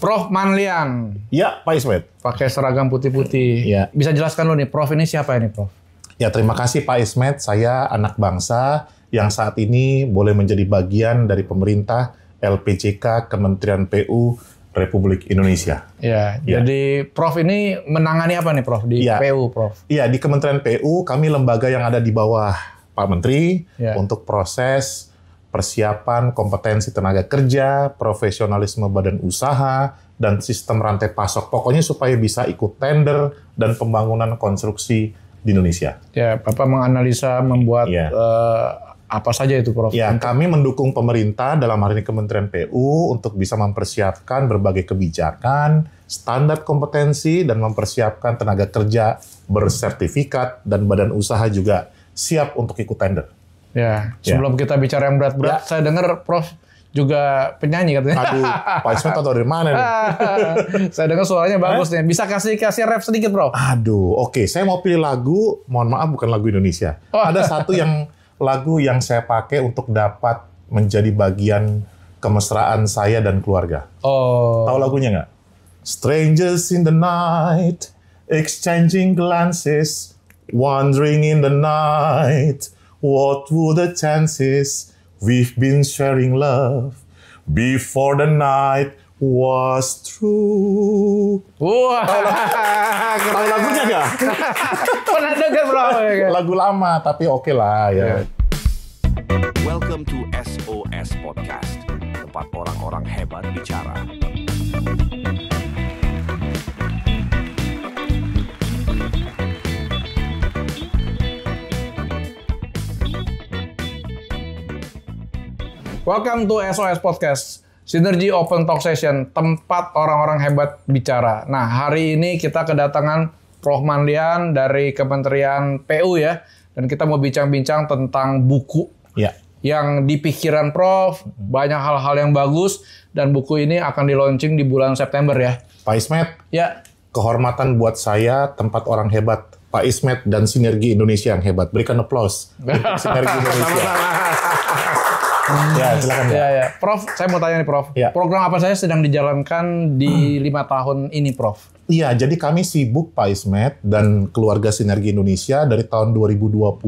Prof Manlian. Ya, Pak Ismet. Pakai seragam putih-putih. Ya. Bisa jelaskan dulu nih, Prof ini siapa ini, Prof? Ya, terima kasih Pak Ismet. Saya anak bangsa yang saat ini boleh menjadi bagian dari pemerintah LPJK Kementerian PU Republik Indonesia. Ya, jadi Prof ini menangani apa nih, Prof, di PU, Prof? Iya, di Kementerian PU kami lembaga yang ada di bawah Pak Menteri untuk proses persiapan kompetensi tenaga kerja, profesionalisme badan usaha, dan sistem rantai pasok. Pokoknya supaya bisa ikut tender dan pembangunan konstruksi di Indonesia. Ya, Bapak menganalisa, membuat apa saja itu, Prof? Ya, kami mendukung pemerintah dalam hal ini Kementerian PU untuk bisa mempersiapkan berbagai kebijakan, standar kompetensi, dan mempersiapkan tenaga kerja bersertifikat dan badan usaha juga siap untuk ikut tender. Ya, sebelum kita bicara yang berat-berat, saya dengar Prof juga penyanyi katanya. Aduh, Pak Ismet tahu dari mana nih? Saya dengar suaranya bagus nih. Bisa kasih rap sedikit, Prof? Aduh, oke. Saya mau pilih lagu, mohon maaf bukan lagu Indonesia. Ada satu lagu yang saya pakai untuk dapat menjadi bagian kemesraan saya dan keluarga. Tahu lagunya nggak? Strangers in the night, exchanging glances, wandering in the night. What were the chances we've been sharing love before the night was through? Wah, tahu lagunya nggak? Pernah dengar, Bro? Lagu lama, tapi oke lah ya. Welcome to SOS Podcast, tempat orang-orang hebat bicara. Welcome to SOS Podcast, Synergy Open Talk Session, tempat orang-orang hebat bicara. Nah, hari ini kita kedatangan Prof Manlian dari Kementerian PU ya, dan kita mau bincang-bincang tentang buku yang di pikiran Prof, banyak hal-hal yang bagus, dan buku ini akan di-launching di bulan September ya. Pak Ismet, kehormatan buat saya, tempat orang hebat, Pak Ismet dan Sinergi Indonesia yang hebat. Berikan aplaus untuk Sinergi Indonesia. Ya, silakan. Ya. Prof, saya mau tanya nih, Prof. Program apa saja sedang dijalankan di 5 tahun ini, Prof? Iya, jadi kami sibuk, Pak Ismet dan keluarga Sinergi Indonesia dari tahun 2020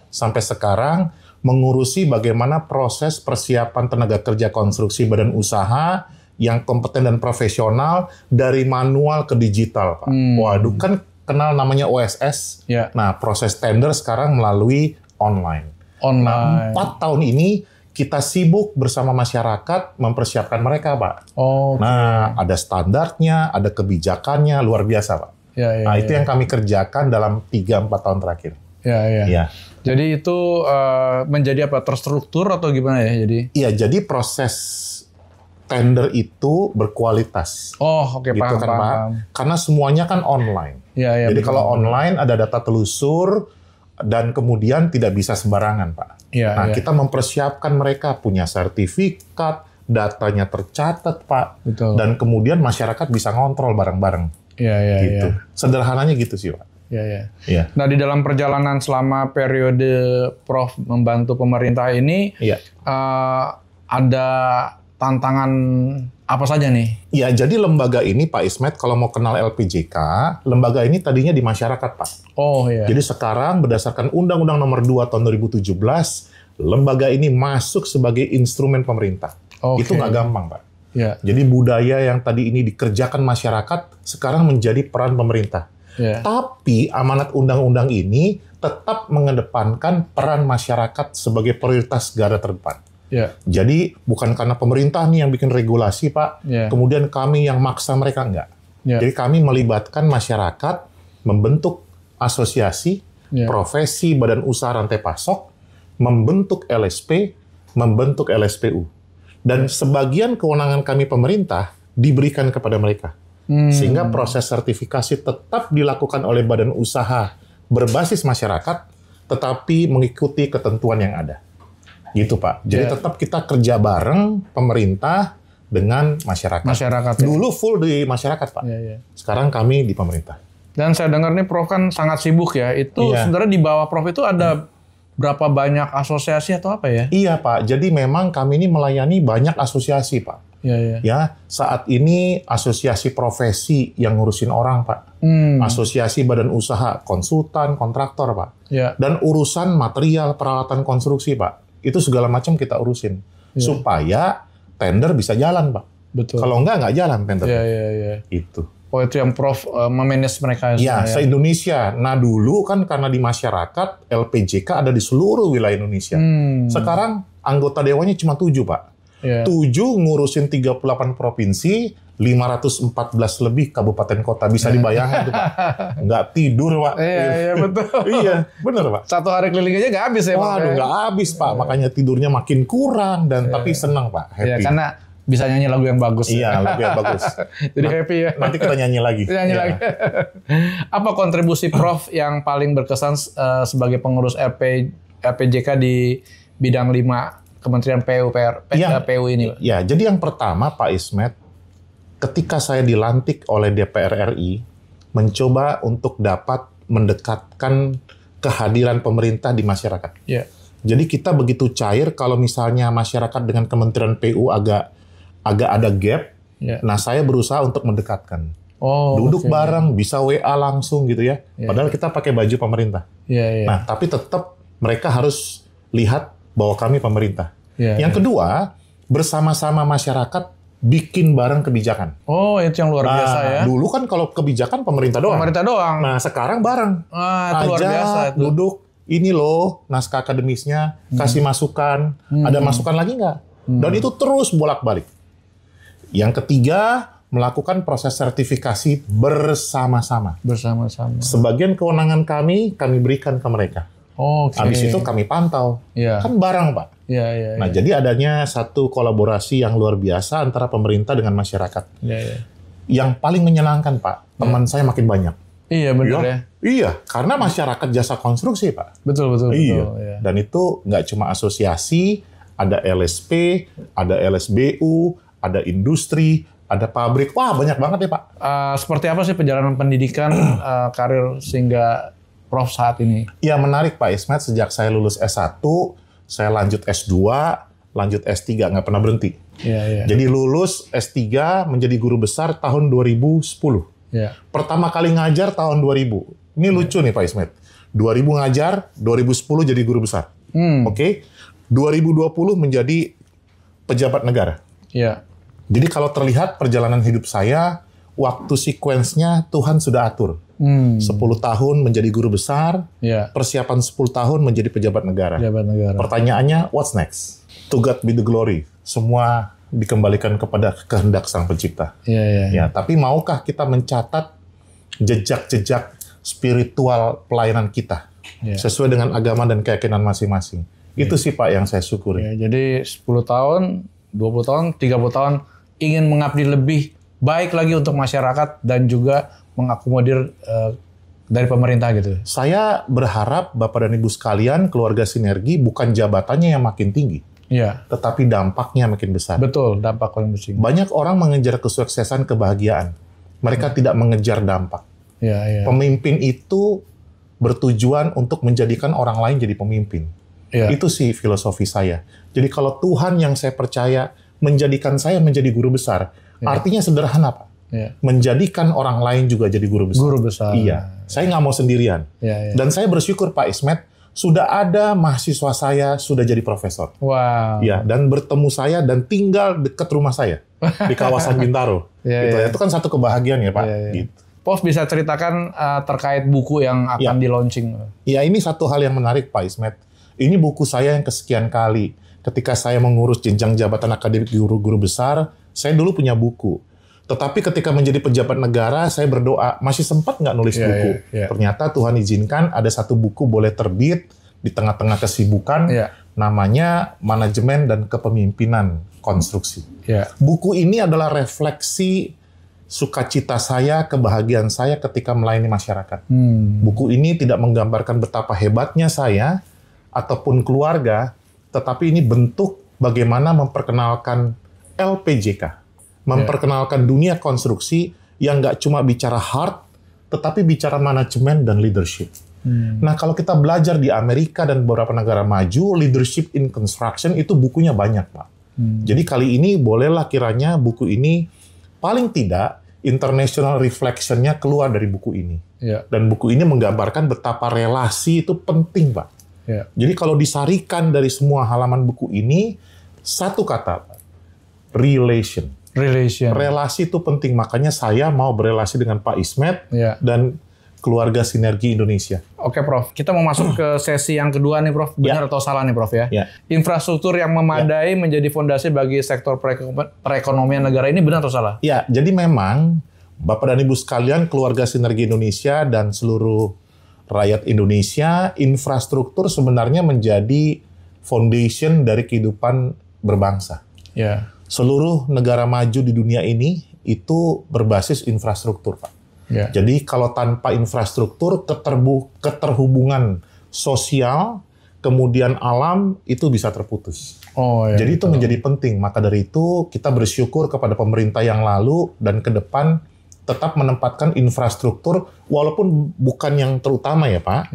sampai sekarang mengurusi bagaimana proses persiapan tenaga kerja konstruksi badan usaha yang kompeten dan profesional dari manual ke digital, Pak. Waduh, kan kenal namanya OSS. Nah, proses tender sekarang melalui online. Nah, 4 tahun ini kita sibuk bersama masyarakat mempersiapkan mereka, Pak. Nah, ada standarnya, ada kebijakannya, luar biasa, Pak. Itu yang kami kerjakan dalam 3-4 tahun terakhir. Jadi itu menjadi apa? Terstruktur atau gimana ya? Iya, jadi proses tender itu berkualitas. Paham. Pak. Karena semuanya kan online. Jadi kalau online ada data telusur dan kemudian tidak bisa sembarangan, Pak. Kita mempersiapkan mereka punya sertifikat, datanya tercatat, Pak. Dan kemudian masyarakat bisa ngontrol bareng-bareng. Gitu. Sederhananya gitu sih, Pak. Nah, di dalam perjalanan selama periode Prof membantu pemerintah ini, ada tantangan apa saja nih? Ya, jadi lembaga ini, Pak Ismet, kalau mau kenal LPJK, lembaga ini tadinya di masyarakat, Pak. Jadi sekarang berdasarkan Undang-Undang Nomor 2 Tahun 2017, lembaga ini masuk sebagai instrumen pemerintah. Itu nggak gampang, Pak. Jadi budaya yang tadi ini dikerjakan masyarakat, sekarang menjadi peran pemerintah. Tapi amanat undang-undang ini tetap mengedepankan peran masyarakat sebagai prioritas garda terdepan. Jadi bukan karena pemerintah nih yang bikin regulasi, Pak, kemudian kami yang maksa mereka, enggak. Jadi kami melibatkan masyarakat, membentuk asosiasi, profesi badan usaha rantai pasok, membentuk LSP, membentuk LSPU. Dan sebagian kewenangan kami pemerintah diberikan kepada mereka. Sehingga proses sertifikasi tetap dilakukan oleh badan usaha berbasis masyarakat, tetapi mengikuti ketentuan yang ada. Gitu, Pak. Jadi tetap kita kerja bareng pemerintah dengan masyarakat. Dulu full di masyarakat, Pak. Sekarang kami di pemerintah. Dan saya dengar nih Prof kan sangat sibuk ya. Itu sebenarnya di bawah Prof itu ada berapa banyak asosiasi atau apa ya? Iya, Pak. Jadi memang kami ini melayani banyak asosiasi, Pak. Ya, saat ini asosiasi profesi yang ngurusin orang, Pak. Asosiasi badan usaha, konsultan, kontraktor, Pak. Dan urusan material, peralatan konstruksi, Pak. Itu segala macam kita urusin. Supaya tender bisa jalan, Pak. Betul. Kalau nggak jalan tender. Itu. Oh, itu yang Prof memanage mereka. Ya, se-Indonesia. Nah, dulu kan karena di masyarakat, LPJK ada di seluruh wilayah Indonesia. Sekarang anggota dewannya cuma 7, Pak. 7 ngurusin 38 provinsi, 514 lebih kabupaten kota. Bisa dibayangkan tuh, Pak. Nggak tidur, Pak. Iya, betul. Iya, bener, Pak. Satu hari keliling aja nggak habis ya, Pak. Waduh, nggak habis, Pak. Makanya tidurnya makin kurang, dan tapi senang, Pak. Happy. Iya, karena bisa nyanyi lagu yang bagus. Iya, lagu yang bagus. Jadi happy ya. Nanti kita nyanyi lagi. Lagi. Apa kontribusi Prof yang paling berkesan sebagai pengurus LPJK di bidang 5 Kementerian PU ini? Ya, jadi yang pertama Pak Ismet, ketika saya dilantik oleh DPR RI, mencoba untuk dapat mendekatkan kehadiran pemerintah di masyarakat. Jadi kita begitu cair kalau misalnya masyarakat dengan Kementerian PU agak ada gap. Nah, saya berusaha untuk mendekatkan. Duduk bareng, bisa WA langsung gitu ya. Padahal kita pakai baju pemerintah. Nah, tapi tetap mereka harus lihat bahwa kami pemerintah. Yang kedua, bersama-sama masyarakat bikin bareng kebijakan. Itu yang luar biasa ya. Dulu kan kalau kebijakan pemerintah doang. Nah, sekarang bareng. Itu luar biasa itu. Duduk, ini loh naskah akademisnya, kasih masukan. Ada masukan lagi nggak? Dan itu terus bolak-balik. Yang ketiga, melakukan proses sertifikasi bersama-sama. Sebagian kewenangan kami berikan ke mereka. Habis itu kami pantau. Kan bareng, Pak. Nah, jadi adanya satu kolaborasi yang luar biasa antara pemerintah dengan masyarakat. Yang paling menyenangkan, Pak, teman saya makin banyak. Iya, benar ya. Iya, karena masyarakat jasa konstruksi, Pak. Betul. Iya. Dan itu nggak cuma asosiasi, ada LSP, ada LSBU, ada industri, ada pabrik. Wah, banyak banget ya, Pak. Seperti apa sih perjalanan pendidikan karir sehingga Prof saat ini? Ya, menarik Pak Ismet. Sejak saya lulus S1, saya lanjut S2, lanjut S3, nggak pernah berhenti. Jadi lulus S3 menjadi guru besar tahun 2010. Pertama kali ngajar tahun 2000. Ini lucu nih Pak Ismet. 2000 ngajar, 2010 jadi guru besar. Oke. 2020 menjadi pejabat negara. Jadi kalau terlihat perjalanan hidup saya, waktu sekuensnya Tuhan sudah atur. 10 tahun menjadi guru besar, persiapan 10 tahun menjadi pejabat negara. Pertanyaannya, what's next? To God be the glory. Semua dikembalikan kepada kehendak Sang Pencipta. Ya, tapi maukah kita mencatat jejak-jejak spiritual pelayanan kita sesuai dengan agama dan keyakinan masing-masing? Itu sih Pak yang saya syukuri. Jadi 10 tahun, 20 tahun, 30 tahun ingin mengabdi lebih baik lagi untuk masyarakat dan juga mengakomodir dari pemerintah gitu. Saya berharap Bapak dan Ibu sekalian, keluarga Sinergi bukan jabatannya yang makin tinggi. Tetapi dampaknya makin besar. Betul, dampak paling besar. Banyak orang mengejar kesuksesan, kebahagiaan. Mereka tidak mengejar dampak. Pemimpin itu bertujuan untuk menjadikan orang lain jadi pemimpin. Itu sih filosofi saya. Jadi kalau Tuhan yang saya percaya menjadikan saya menjadi guru besar, artinya sederhana Pak. Menjadikan orang lain juga jadi guru besar. Iya, saya nggak mau sendirian. Dan saya bersyukur Pak Ismet, sudah ada mahasiswa saya sudah jadi profesor. Ya, dan bertemu saya dan tinggal dekat rumah saya di kawasan Bintaro. Itu kan satu kebahagiaan ya Pak. Gitu. Prof bisa ceritakan terkait buku yang akan di-launching? Ya, ini satu hal yang menarik Pak Ismet. Ini buku saya yang kesekian kali. Ketika saya mengurus jenjang jabatan akademik guru-guru besar, saya dulu punya buku. Tetapi ketika menjadi pejabat negara, saya berdoa, masih sempat nggak nulis buku? Ternyata Tuhan izinkan ada satu buku boleh terbit di tengah-tengah kesibukan, namanya Manajemen dan Kepemimpinan Konstruksi. Buku ini adalah refleksi sukacita saya, kebahagiaan saya ketika melayani masyarakat. Buku ini tidak menggambarkan betapa hebatnya saya ataupun keluarga, tetapi ini bentuk bagaimana memperkenalkan LPJK, memperkenalkan dunia konstruksi yang nggak cuma bicara hard, tetapi bicara manajemen dan leadership. Nah, kalau kita belajar di Amerika dan beberapa negara maju, leadership in construction itu bukunya banyak, Pak. Jadi kali ini bolehlah kiranya buku ini paling tidak international reflection-nya keluar dari buku ini. Dan buku ini menggambarkan betapa relasi itu penting, Pak. Jadi kalau disarikan dari semua halaman buku ini, satu kata, Pak. Relation. Relasi itu penting, makanya saya mau berelasi dengan Pak Ismet dan keluarga Sinergi Indonesia. Oke, Prof. Kita mau masuk ke sesi yang kedua nih, Prof. Benar atau salah nih, Prof ya? Infrastruktur yang memadai menjadi fondasi bagi sektor perekonomian negara ini, benar atau salah? Ya, jadi memang Bapak dan Ibu sekalian, keluarga Sinergi Indonesia dan seluruh rakyat Indonesia, infrastruktur sebenarnya menjadi foundation dari kehidupan berbangsa. Seluruh negara maju di dunia ini itu berbasis infrastruktur, Pak. Jadi kalau tanpa infrastruktur, keterhubungan sosial, kemudian alam, itu bisa terputus. Jadi itu menjadi penting. Maka dari itu, kita bersyukur kepada pemerintah yang lalu dan ke depan tetap menempatkan infrastruktur, walaupun bukan yang terutama ya Pak.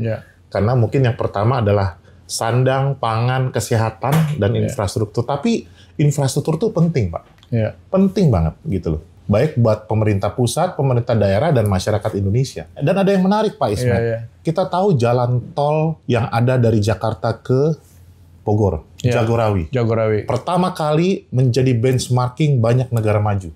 Karena mungkin yang pertama adalah sandang, pangan, kesehatan, dan infrastruktur. Tapi infrastruktur itu penting Pak. Penting banget gitu loh. Baik buat pemerintah pusat, pemerintah daerah, dan masyarakat Indonesia. Dan ada yang menarik Pak Ismet. Kita tahu jalan tol yang ada dari Jakarta ke Bogor, Jagorawi. Pertama kali menjadi benchmarking banyak negara maju.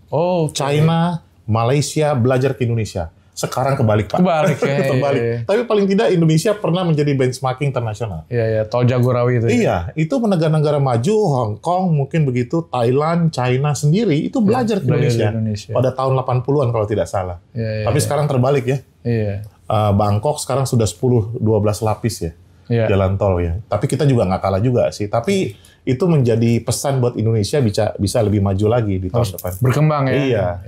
China, Malaysia belajar ke Indonesia. Sekarang kebalik Pak. Terbalik. Tapi paling tidak Indonesia pernah menjadi benchmarking internasional. Tol Jagorawi itu. Itu negara-negara maju, Hong Kong mungkin begitu, Thailand, China sendiri itu belajar ke Indonesia. Pada tahun 80-an kalau tidak salah. Tapi sekarang terbalik ya. Bangkok sekarang sudah 10-12 lapis ya. Jalan tol ya. Tapi kita juga nggak kalah juga sih. Tapi itu menjadi pesan buat Indonesia bisa lebih maju lagi di tahun depan. Berkembang ya.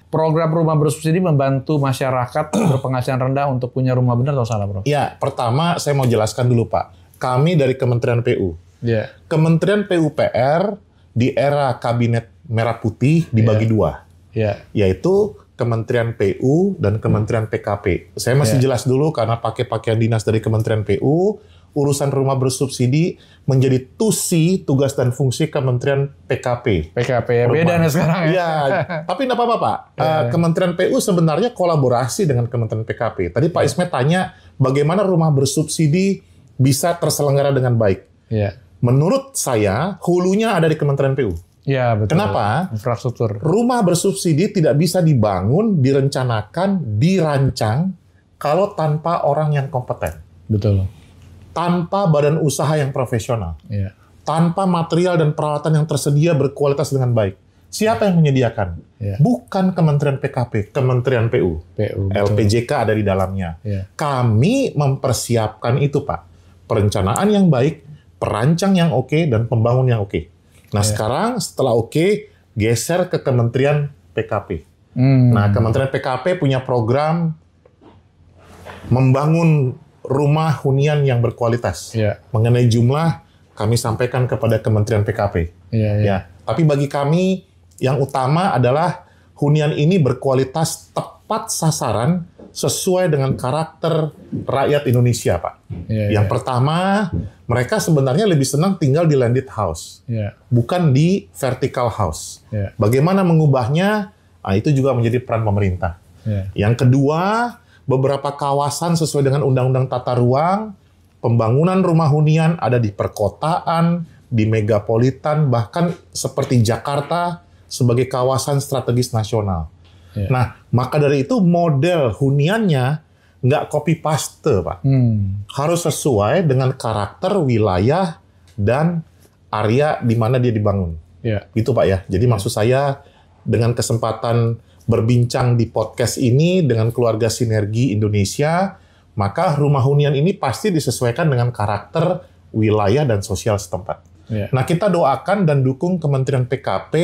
Program rumah bersubsidi membantu masyarakat berpenghasilan rendah untuk punya rumah, benar atau salah, Bro? Pertama saya mau jelaskan dulu Pak. Kami dari Kementerian PU. Kementerian PUPR di era Kabinet Merah Putih dibagi dua. Yaitu Kementerian PU dan Kementerian PKP. Saya masih jelas dulu karena pakai pakaian dinas dari Kementerian PU. Urusan rumah bersubsidi menjadi tugas dan fungsi Kementerian PKP. Beda nih sekarang ya. Tapi nggak apa-apa Pak. Kementerian PU sebenarnya kolaborasi dengan Kementerian PKP. Tadi Pak Ismet tanya bagaimana rumah bersubsidi bisa terselenggara dengan baik. Menurut saya, hulunya ada di Kementerian PU. Betul. Kenapa? Infrastruktur. Rumah bersubsidi tidak bisa dibangun, direncanakan, dirancang kalau tanpa orang yang kompeten. Betul. Tanpa badan usaha yang profesional, tanpa material dan peralatan yang tersedia berkualitas dengan baik. Siapa yang menyediakan? Bukan Kementerian PKP, Kementerian PU. LPJK ada di dalamnya. Kami mempersiapkan itu, Pak. Perencanaan yang baik, perancang yang oke, dan pembangun yang oke. Nah, sekarang setelah oke, geser ke Kementerian PKP. Nah, Kementerian PKP punya program membangun rumah hunian yang berkualitas. Mengenai jumlah, kami sampaikan kepada Kementerian PKP. Tapi bagi kami, yang utama adalah hunian ini berkualitas tepat sasaran sesuai dengan karakter rakyat Indonesia, Pak. Yang pertama, mereka sebenarnya lebih senang tinggal di landed house, bukan di vertical house. Bagaimana mengubahnya? Itu juga menjadi peran pemerintah. Yang kedua, beberapa kawasan sesuai dengan Undang-Undang Tata Ruang, pembangunan rumah hunian ada di perkotaan, di megapolitan, bahkan seperti Jakarta sebagai kawasan strategis nasional. Nah, maka dari itu model huniannya nggak copy-paste, Pak. Harus sesuai dengan karakter wilayah dan area di mana dia dibangun. Gitu, Pak ya. Jadi maksud saya dengan kesempatan berbincang di podcast ini dengan keluarga Sinergi Indonesia, maka rumah hunian ini pasti disesuaikan dengan karakter wilayah dan sosial setempat. Nah, kita doakan dan dukung Kementerian PKP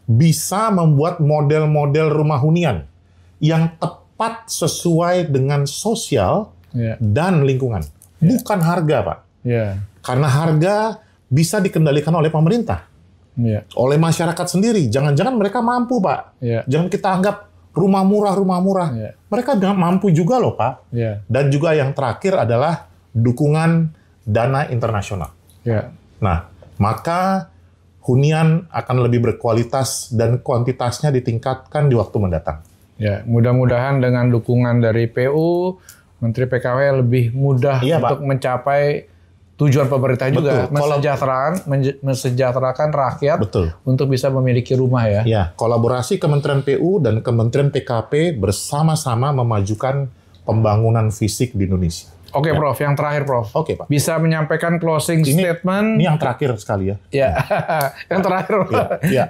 bisa membuat model-model rumah hunian yang tepat sesuai dengan sosial dan lingkungan. Bukan harga, Pak. Karena harga bisa dikendalikan oleh pemerintah. Oleh masyarakat sendiri. Jangan-jangan mereka mampu, Pak. Jangan kita anggap rumah murah. Mereka mampu juga loh, Pak. Dan juga yang terakhir adalah dukungan dana internasional. Nah, maka hunian akan lebih berkualitas dan kuantitasnya ditingkatkan di waktu mendatang. Ya, mudah-mudahan dengan dukungan dari PU, Menteri PKW lebih mudah untuk mencapai tujuan pemerintah juga, mensejahterakan rakyat untuk bisa memiliki rumah ya. Ya, kolaborasi Kementerian PU dan Kementerian PKP bersama-sama memajukan pembangunan fisik di Indonesia. Oke, Prof. Yang terakhir, Prof. Oke, Pak. Bisa menyampaikan closing statement. Ini yang terakhir sekali ya. Ya, yang terakhir.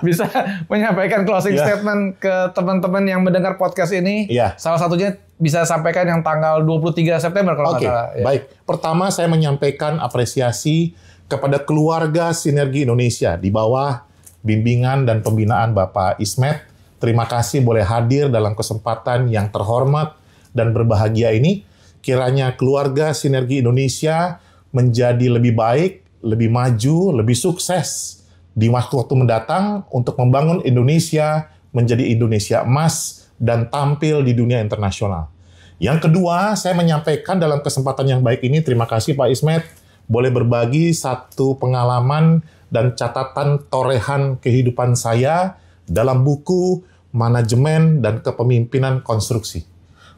Bisa menyampaikan closing statement ke teman-teman yang mendengar podcast ini. Salah satunya bisa sampaikan yang tanggal 23 September kalau nggak salah. Baik. Pertama, saya menyampaikan apresiasi kepada keluarga Sinergi Indonesia di bawah bimbingan dan pembinaan Bapak Ismet. Terima kasih boleh hadir dalam kesempatan yang terhormat dan berbahagia ini. Kiranya keluarga Sinergi Indonesia menjadi lebih baik, lebih maju, lebih sukses di waktu-waktu mendatang untuk membangun Indonesia menjadi Indonesia emas dan tampil di dunia internasional. Yang kedua, saya menyampaikan dalam kesempatan yang baik ini, terima kasih Pak Ismet, boleh berbagi satu pengalaman dan catatan torehan kehidupan saya dalam buku Manajemen dan Kepemimpinan Konstruksi.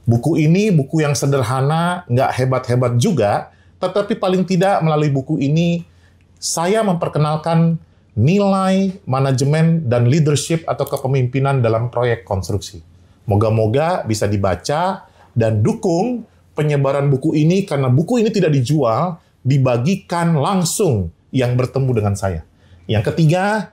Buku ini buku yang sederhana, nggak hebat-hebat juga, tetapi paling tidak melalui buku ini saya memperkenalkan nilai manajemen dan leadership atau kepemimpinan dalam proyek konstruksi. Moga-moga bisa dibaca dan dukung penyebaran buku ini karena buku ini tidak dijual, dibagikan langsung yang bertemu dengan saya. Yang ketiga,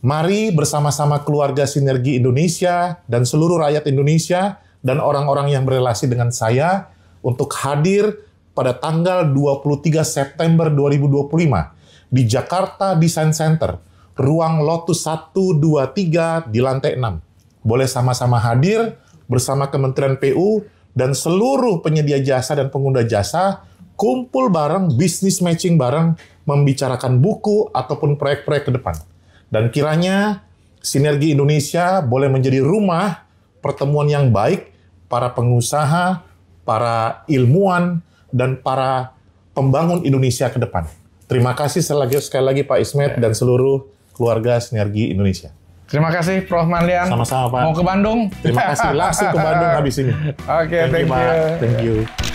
mari bersama-sama keluarga Sinergi Indonesia dan seluruh rakyat Indonesia dan orang-orang yang berelasi dengan saya untuk hadir pada tanggal 23 September 2025 di Jakarta Design Center, ruang Lotus 123 di lantai 6. Boleh sama-sama hadir bersama Kementerian PU dan seluruh penyedia jasa dan pengguna jasa, kumpul bareng, bisnis matching bareng, membicarakan buku ataupun proyek-proyek ke depan. Dan kiranya Sinergi Indonesia boleh menjadi rumah pertemuan yang baik para pengusaha, para ilmuwan, dan para pembangun Indonesia ke depan. Terima kasih sekali lagi Pak Ismet dan seluruh keluarga Sinergi Indonesia. Terima kasih Prof. Manlian. Sama-sama Pak. Mau ke Bandung? Terima kasih, langsung ke Bandung habis ini. Oke, thank you. Pak. Thank you.